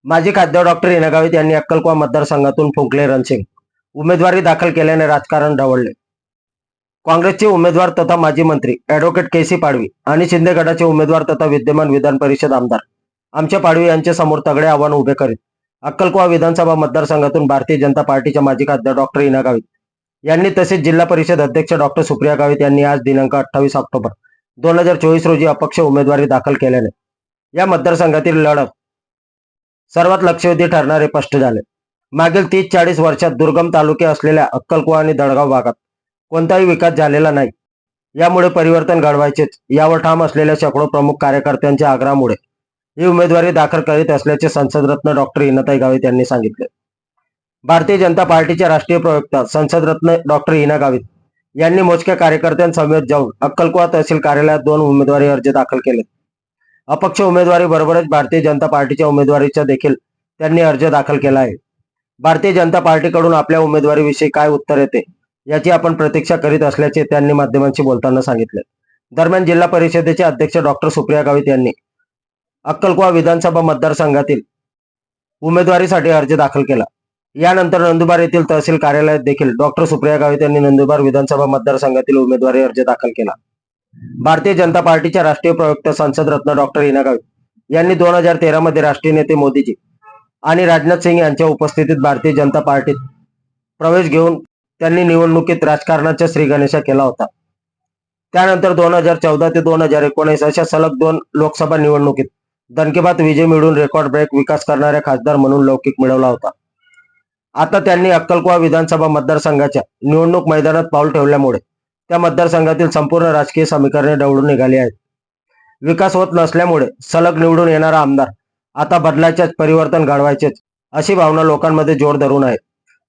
माजी खासदार डॉक्टर हिना गावित यांनी अक्कलकुवा मतदारसंघातून फुंकले रणसिंग. उमेदवारी दाखल केल्याने राजकारण ढवळले. काँग्रेसचे उमेदवार तथा माजी मंत्री ॲडव्होकेट के सी पाडवी आणि शिंदे गटाचे उमेदवार तथा विद्यमान विधान परिषद आमदार आमचे पाडवी यांच्या समोर तगडे आव्हान उभे करीत अक्कलकुवा विधानसभा मतदारसंघातून भारतीय जनता पार्टीच्या माजी खासदार डॉक्टर हिना गावित यांनी तसेच जिल्हा परिषद अध्यक्ष डॉक्टर सुप्रिया गावित यांनी आज दिनांक 28 ऑक्टोबर 2024 रोजी अपक्ष उमेदवारी दाखल केल्याने या मतदारसंघातील लढत सर्वात लक्षवेधी ठरणारे स्पष्ट झाले. मागील 30-40 वर्षात दुर्गम तालुके असलेल्या अक्कलकुवा आणि दडगाव भागात कोणताही विकास झालेला नाही. यामुळे परिवर्तन घडवायचेच यावर ठाम असलेल्या शेकडो प्रमुख कार्यकर्त्यांच्या आग्रहामुळे ही उमेदवारी दाखल करीत असल्याचे संसदरत्न डॉक्टर हिनाताई गावित यांनी सांगितले. भारतीय जनता पार्टीच्या राष्ट्रीय प्रवक्ता संसदरत्न डॉक्टर हिना गावित यांनी मोजक्या कार्यकर्त्यांसमवेत जाऊन अक्कलकुवा तहसील कार्यालयात 2 उमेदवारी अर्ज दाखल केले. अपक्ष उमेदवारी बरोबरच भारतीय जनता पार्टीच्या उमेदवारीचा देखील त्यांनी अर्ज दाखल केला आहे. भारतीय जनता पार्टीकडून आपल्या उमेदवारीविषयी काय उत्तर येते याची आपण प्रतीक्षा करीत असल्याचे त्यांनी माध्यमांशी बोलताना सांगितले. दरम्यान जिल्हा परिषदेचे अध्यक्ष डॉक्टर सुप्रिया गावित यांनी अक्कलकुवा विधानसभा मतदारसंघातील उमेदवारीसाठी अर्ज दाखल केला. यानंतर नंदुरबार येथील तहसील कार्यालयात देखील डॉक्टर सुप्रिया गावित यांनी नंदुरबार विधानसभा मतदारसंघातील उमेदवारी अर्ज दाखल केला. भारतीय जनता पार्टीच्या राष्ट्रीय प्रवक्ता संसदरत्न डॉक्टर हिना गावित यांनी 2013 मध्ये राष्ट्रीय नेते मोदीजी आणि राजनाथ सिंग यांच्या उपस्थितीत भारतीय जनता पार्टीत प्रवेश घेऊन त्यांनी निवडणुकीत राजकारणाचा श्रीगणेशा केला होता. त्यानंतर 2014 ते 2019 अशा सलग 2 लोकसभा निवडणुकीत दणकेबाद विजय मिळवून रेकॉर्ड ब्रेक विकास करणाऱ्या खासदार म्हणून लौकिक मिळवला होता. आता त्यांनी अक्कलकुवा विधानसभा मतदारसंघाच्या निवडणूक मैदानात पाऊल ठेवल्यामुळे त्या मतदारसंघातील संपूर्ण राजकीय समीकरणे ढवळून निघाली आहेत. विकास होत नसल्यामुळे सलग निवडून येणारा आमदार आता बदलायचेच, परिवर्तन घडवायचेच अशी भावना लोकांमध्ये जोर धरून आहे.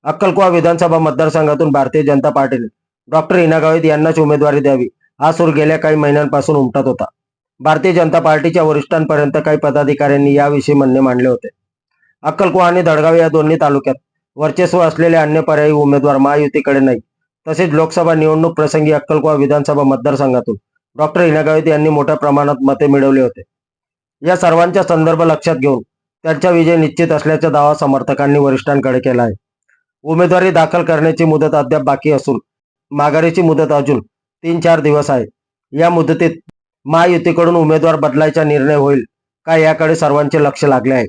अक्कलकुवा विधानसभा मतदारसंघातून भारतीय जनता पार्टीने डॉक्टर हिना गावित यांनाच उमेदवारी द्यावी हा सूर गेल्या काही महिन्यांपासून उमटत होता. भारतीय जनता पार्टीच्या वरिष्ठांपर्यंत काही पदाधिकाऱ्यांनी याविषयी म्हणणे मांडले होते. अक्कलकुवा आणि दडगाव या दोन्ही तालुक्यात वर्चस्व असलेले अन्य पर्यायी उमेदवार महायुतीकडे नाही. तसेच लोकसभा निवडणूक प्रसंगी अक्कलकुवा विधानसभा मतदारसंघातून डॉक्टर हिना गावित यांनी मोठ्या प्रमाणात मते मिळवले होते. या सर्वांचा संदर्भ लक्षात घेऊन त्यांचा विजय निश्चित असल्याचा दावा समर्थकांनी वरिष्ठांकडे केला आहे. उमेदवारी दाखल करण्याची मुदत अद्याप बाकी असून माघारीची मुदत अजून 3-4 दिवस आहे. या मुदतीत महायुतीकडून उमेदवार बदलायचा निर्णय होईल का याकडे सर्वांचे लक्ष लागले आहे.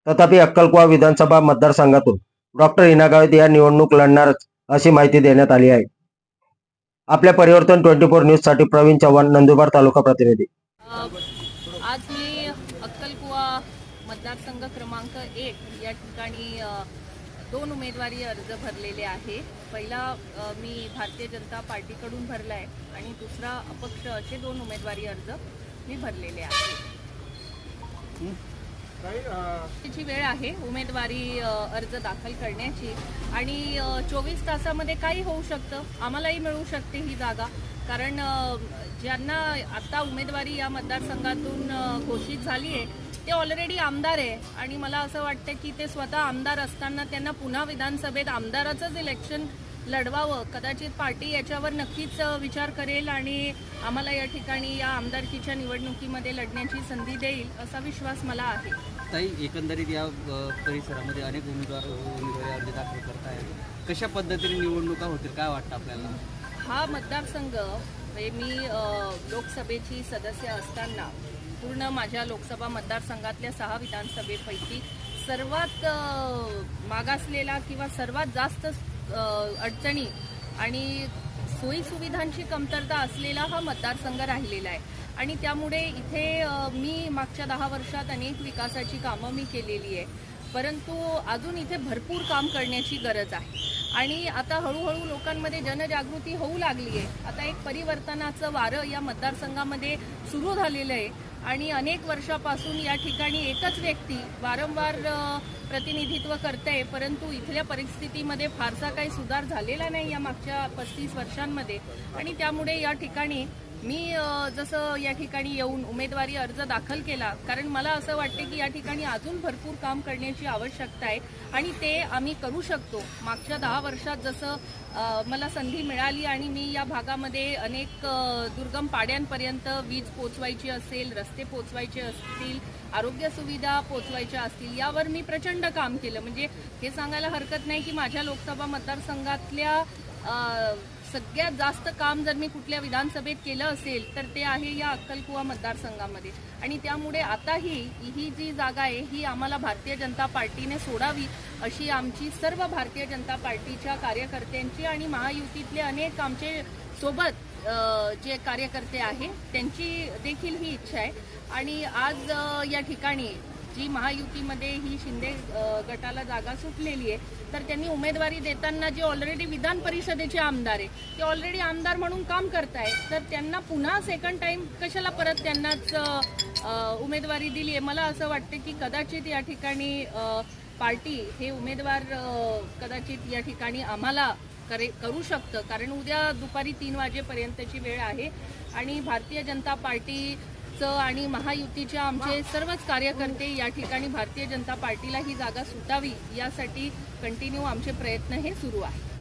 तथापि अक्कलकुवा विधानसभा मतदारसंघातून डॉक्टर हिना गावित या निवडणूक लढणारच अशी माहिती देण्यात आली आहे. आपल्या परिवर्तन 24 न्यूज साठी प्रवीण चव्हाण, नंदुरबार तालुका प्रतिनिधी. आज मी अक्कलकुवा मतदारसंघ क्रमांक 1 या ठिकाणी 2 उमेदवारी अर्ज भरलेले आहे. पहिला मी भारतीय जनता पार्टीकडून भरला आहे आणि दुसरा अपक्ष असे 2 उमेदवारी अर्ज मी भरलेले आहे. ची वेळ आहे उमेदवारी अर्ज दाखल करण्याची आणि 24 तासामध्ये काही होऊ शकतं. आम्हालाही मिळू शकते ही जागा, कारण ज्यांना आता उमेदवारी या मतदारसंघातून घोषित झाली आहे ते ऑलरेडी आमदार आहे आणि मला असं वाटतं की ते स्वतः आमदार असताना त्यांना पुन्हा विधानसभेत आमदाराचंच इलेक्शन लढवावं. कदाचित पार्टी याच्यावर नक्कीच विचार करेल आणि आम्हाला या ठिकाणी या आमदारकीच्या निवडणुकीमध्ये लढण्याची संधी देईल असा विश्वास मला आहे. ताई, एकंदरीत या परिसरामध्ये अनेक उमेदवारी अर्ज दाखल करत आहेत. कशा पद्धतीने निवडणुका होतील काय वाटतं आपल्याला? हा मतदारसंघ मी लोकसभेची सदस्य असताना पूर्ण माझ्या लोकसभा मतदारसंघातल्या 6 विधानसभेपैकी सर्वात मागासलेला किंवा सर्वात जास्त अडचणी आणि सोयीसुविधांची कमतरता असलेला हा मतदारसंघ राहिलेला आहे आणि त्यामुळे इथे मी मागच्या 10 वर्षात अनेक विकासाची कामं मी केलेली आहे. परंतु अजून इथे भरपूर काम करण्याची गरज आहे आणि आता हळूहळू लोकांमध्ये जनजागृती होऊ लागली आहे. आता एक परिवर्तनाचं वारं या मतदारसंघामध्ये सुरू झालेलं आहे आणि अनेक वर्षापासून या ठिकाणी एकच व्यक्ती वारंवार प्रतिनिधित्व करते, परंतु इथल्या परिस्थितीमध्ये फारसा काही सुधार झालेला नाही या मागच्या 35 वर्षांमध्ये आणि त्यामुळे या ठिकाणी मी जसं या ठिकाणी येऊन उमेदवारी अर्ज दाखल केला, कारण मला असं वाटते की या ठिकाणी अजून भरपूर काम करण्याची आवश्यकता आहे आणि ते आम्ही करू शकतो. मागच्या 10 वर्षात जसं मला संधी मिळाली आणि मी या भागामध्ये अनेक दुर्गम पाड्यांपर्यंत वीज पोचवायची असेल, रस्ते पोचवायचे असतील, आरोग्य सुविधा पोचवायच्या असतील, यावर मी प्रचंड काम केलं. म्हणजे हे सांगायला हरकत नाही की माझ्या लोकसभा मतदारसंघातल्या सगळ्यात जास्त काम जर मी कुठल्या विधानसभेत केलं असेल तर ते आहे या अक्कलकुवा मतदारसंघामध्ये. आणि त्यामुळे आताही ही जी जागा आहे ही आम्हाला भारतीय जनता पार्टीने सोडावी अशी आमची सर्व भारतीय जनता पार्टीच्या कार्यकर्त्यांची आणि महायुतीतले अनेक आमचे सोबत जे कार्यकर्ते आहे त्यांची देखील ही इच्छा आहे. आणि आज या ठिकाणी जी महायुतीमध्ये ही शिंदे गटाला जागा सुटलेली आहे, तर त्यांनी उमेदवारी देताना जे ऑलरेडी विधान परिषदेचे आमदार आहे ते ऑलरेडी आमदार म्हणून काम करतायत, तर त्यांना पुन्हा सेकंड टाइम कशाला परत त्यांनाच उमेदवारी दिली आहे. मला असं वाटतं की कदाचित या ठिकाणी पार्टी हे उमेदवार कदाचित या ठिकाणी आम्हाला करू शकतं, कारण उद्या दुपारी 3 वाजेपर्यंतची वेळ आहे आणि भारतीय जनता पार्टीचं आणि महायुतीच्या आमचे सर्वच कार्यकर्ते या ठिकाणी भारतीय जनता पार्टीला ही जागा सुटावी यासाठी कंटिन्यू आमचे प्रयत्न हे सुरू आहेत.